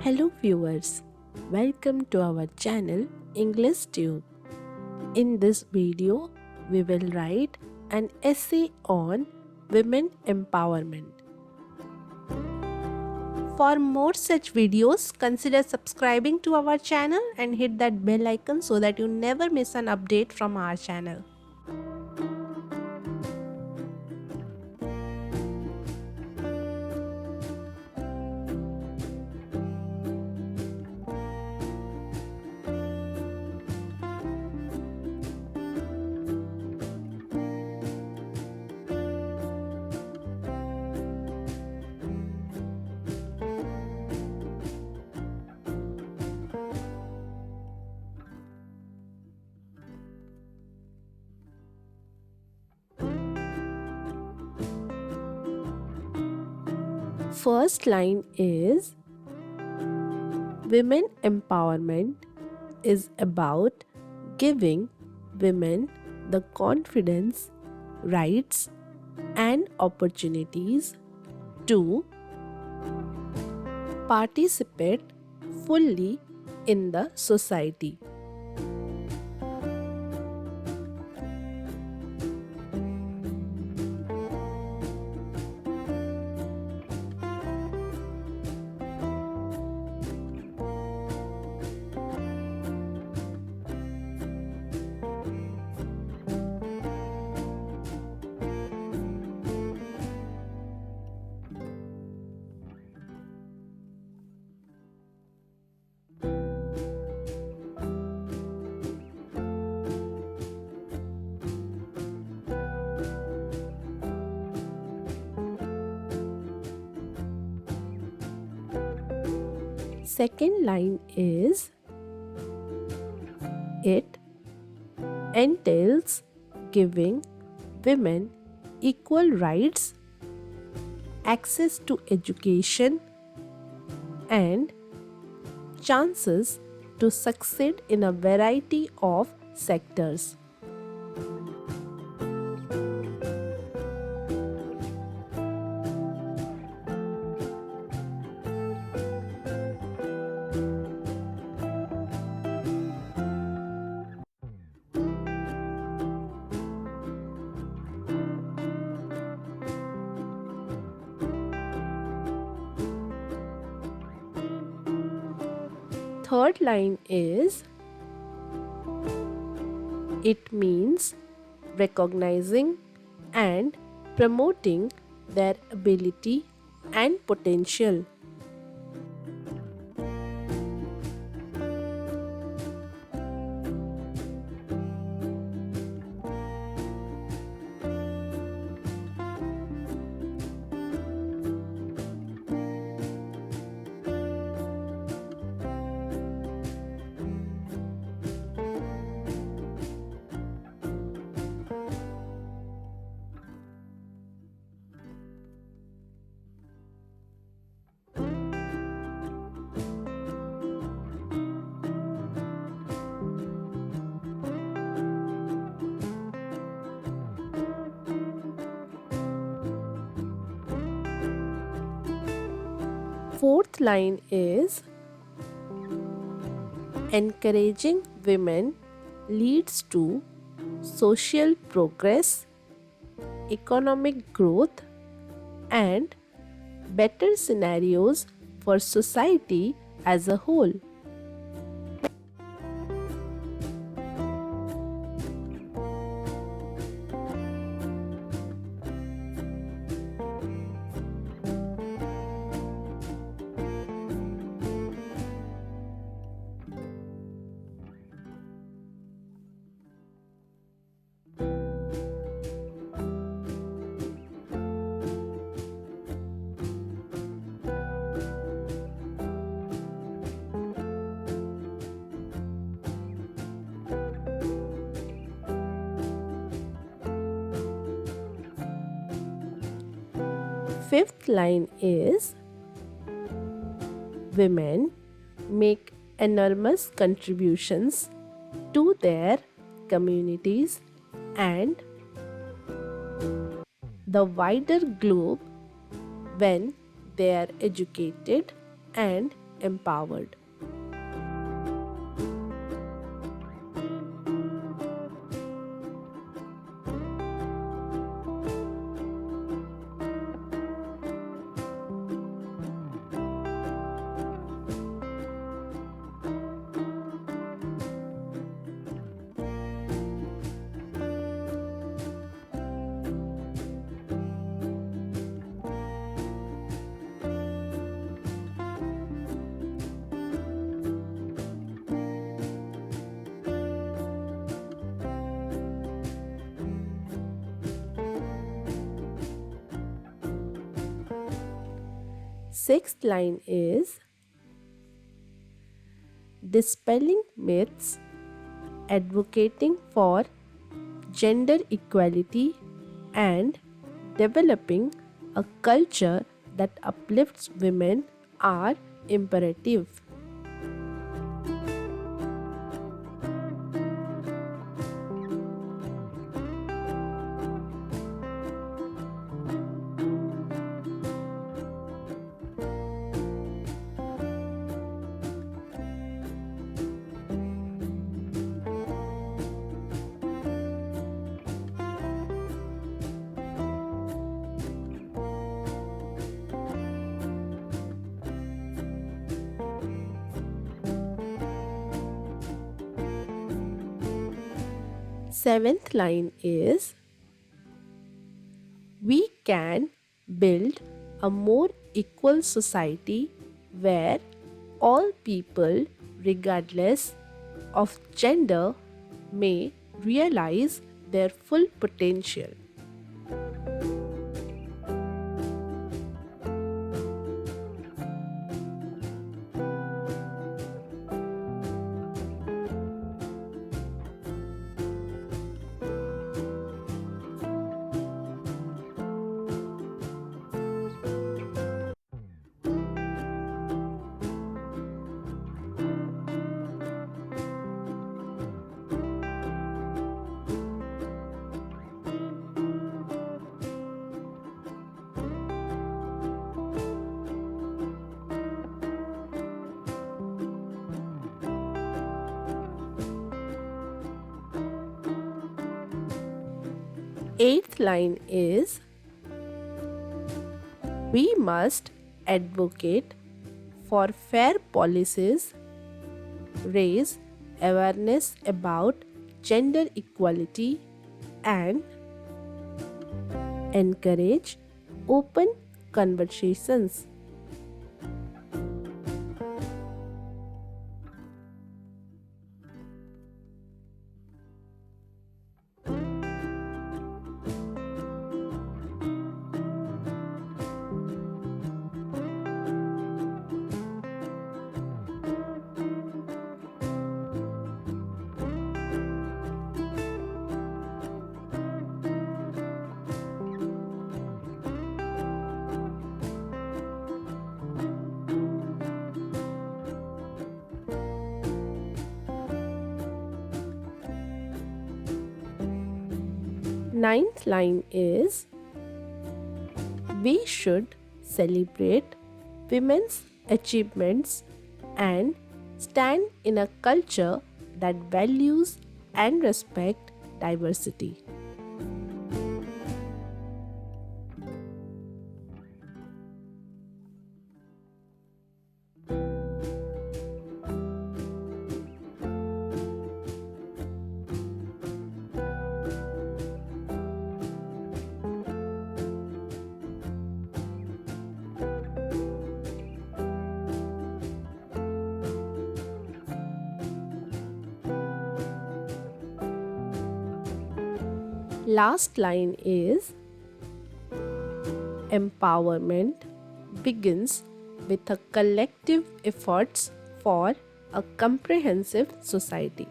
Hello viewers, welcome to our channel English Tube. In this video, we will write an essay on women empowerment. For more such videos, consider subscribing to our channel and hit that bell icon so that you never miss an update from our channel. First line is women empowerment is about giving women the confidence, rights, and opportunities to participate fully in the society. Second line is it entails giving women equal rights, access to education, and chances to succeed in a variety of sectors. Third line is it means recognizing and promoting their ability and potential. Fourth line is encouraging women leads to social progress, economic growth, and better scenarios for society as a whole. Fifth line is women make enormous contributions to their communities and the wider globe when they are educated and empowered. Sixth line is dispelling myths, advocating for gender equality, and developing a culture that uplifts women are imperative. Seventh line is we can build a more equal society where all people, regardless of gender, may realize their full potential. Eighth line is we must advocate for fair policies, raise awareness about gender equality, and encourage open conversations. Ninth line is we should celebrate women's achievements and stand in a culture that values and respects diversity. Last line is empowerment begins with a collective efforts for a comprehensive society.